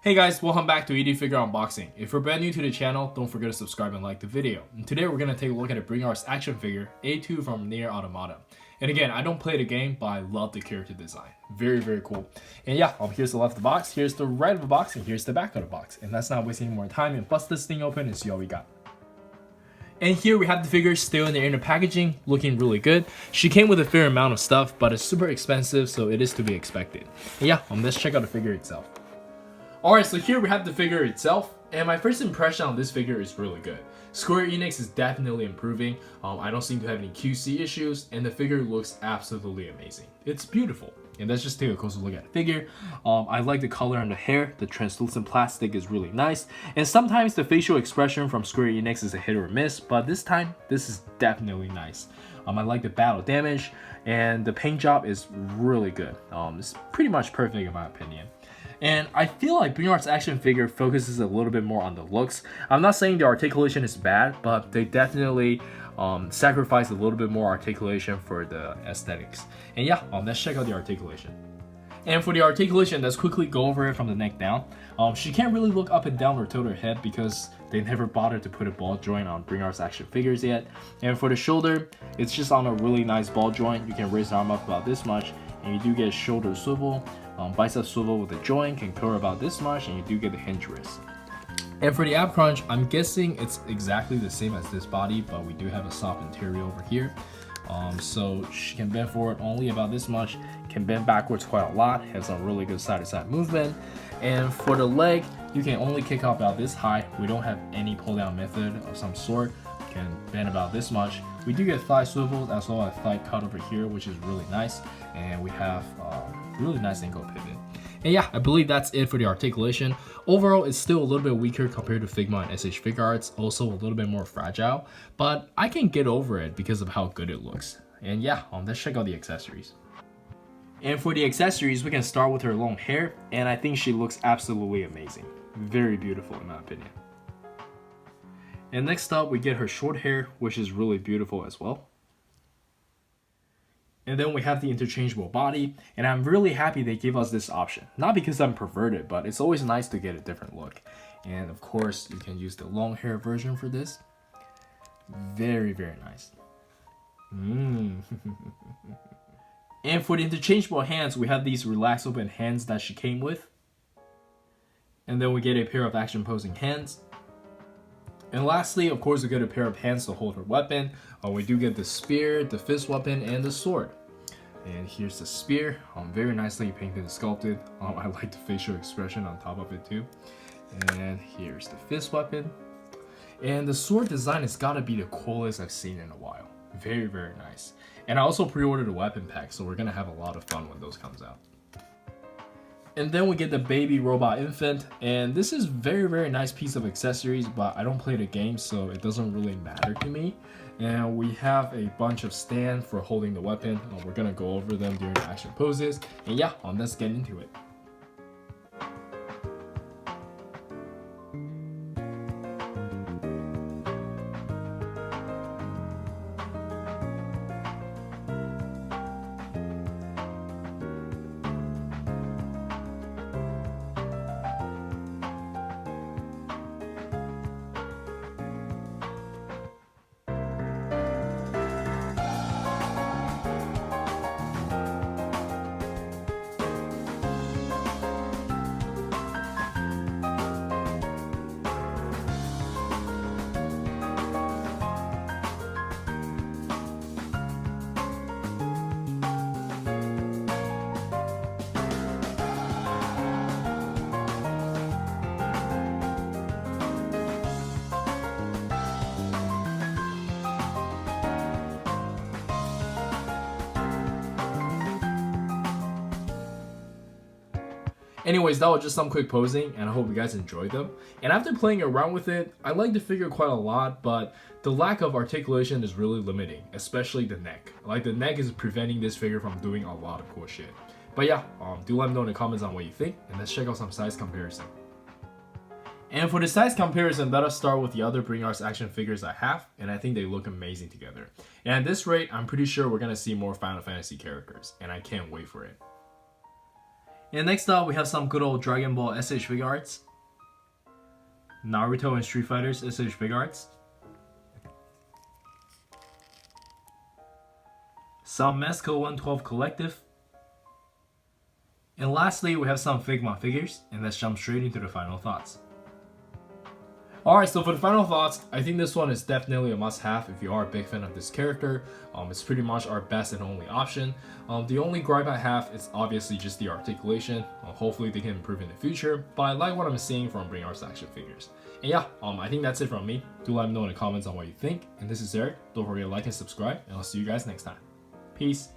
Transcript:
Hey guys, welcome back to ED Figure Unboxing. If you're brand new to the channel, don't forget to subscribe and like the video. And today we're going to take a look at a Bring Arts action figure, A2 from Nier Automata. And again, I don't play the game, but I love the character design. Very, very cool. And yeah, here's the left of the box, here's the right of the box, and here's the back of the box. And let's not waste any more time and bust this thing open and see what we got. And here we have the figure still in the inner packaging, looking really good. She came with a fair amount of stuff, but it's super expensive, so it is to be expected. And yeah, let's check out the figure itself. Alright, so here we have the figure itself, and my first impression on this figure is really good. Square Enix is definitely improving. I don't seem to have any QC issues, and the figure looks absolutely amazing. It's beautiful. And let's just take a closer look at the figure. I like the color on the hair. The translucent plastic is really nice. And sometimes the facial expression from Square Enix is a hit or miss, but this time, this is definitely nice. I like the battle damage, and the paint job is really good. It's pretty much perfect in my opinion. And I feel like Bring Arts action figure focuses a little bit more on the looks. I'm not saying the articulation is bad, but they definitely sacrifice a little bit more articulation for the aesthetics. And yeah, let's check out the articulation. And for the articulation, let's quickly go over it from the neck down. She can't really look up and down or tilt her head because they never bothered to put a ball joint on Bring Arts action figures yet. And for the shoulder, it's just on a really nice ball joint. You can raise the arm up about this much, and you do get a shoulder swivel. Bicep swivel with the joint can curl about this much, and you do get the hinge wrist. And for the ab crunch, I'm guessing it's exactly the same as this body, but we do have a soft interior over here. So she can bend forward only about this much, can bend backwards quite a lot, has some really good side-to-side movement. And for the leg, you can only kick up about this high. We don't have any pull-down method of some sort. Can bend about this much. We do get thigh swivels as well as thigh cut over here, which is really nice. And we have really nice ankle pivot. And yeah, I believe that's it for the articulation. Overall, it's still a little bit weaker compared to Figma and SH Figuarts, also a little bit more fragile, but I can get over it because of how good it looks. And yeah, let's check out the accessories. And for the accessories, we can start with her long hair, and I think she looks absolutely amazing. Very beautiful in my opinion. And next up, we get her short hair, which is really beautiful as well. And then we have the interchangeable body, and I'm really happy they gave us this option. Not because I'm perverted, but it's always nice to get a different look. And of course, you can use the long hair version for this. Very, very nice. And for the interchangeable hands, we have these relaxed open hands that she came with. And then we get a pair of action posing hands. And lastly, of course, we get a pair of hands to hold her weapon. We do get the spear, the fist weapon, and the sword. And here's the spear, very nicely painted and sculpted. I like the facial expression on top of it too. And here's the fist weapon. And the sword design has got to be the coolest I've seen in a while. Very, very nice. And I also pre-ordered a weapon pack, so we're going to have a lot of fun when those comes out. And then we get the baby robot infant, and this is very, very nice piece of accessories, but I don't play the game, so it doesn't really matter to me. And we have a bunch of stands for holding the weapon. We're gonna go over them during the action poses, and yeah, let's get into it. Anyways, that was just some quick posing, and I hope you guys enjoyed them. And after playing around with it, I like the figure quite a lot, but the lack of articulation is really limiting, especially the neck. Like, the neck is preventing this figure from doing a lot of cool shit. But yeah, do let me know in the comments on what you think, and let's check out some size comparison. And for the size comparison, let us start with the other Bring Arts action figures I have, and I think they look amazing together. And at this rate, I'm pretty sure we're gonna see more Final Fantasy characters, and I can't wait for it. And next up, we have some good old Dragon Ball SH figure arts, Naruto and Street Fighters SH figure arts, some Mesco 112 Collective, and lastly, we have some Figma figures, and let's jump straight into the final thoughts. Alright, so for the final thoughts, I think this one is definitely a must-have if you are a big fan of this character. It's pretty much our best and only option. The only gripe I have is obviously just the articulation. Hopefully they can improve in the future, but I like what I'm seeing from Bring Arts action figures. And yeah, I think that's it from me. Do let me know in the comments on what you think. And this is Eric. Don't forget to like and subscribe, and I'll see you guys next time. Peace.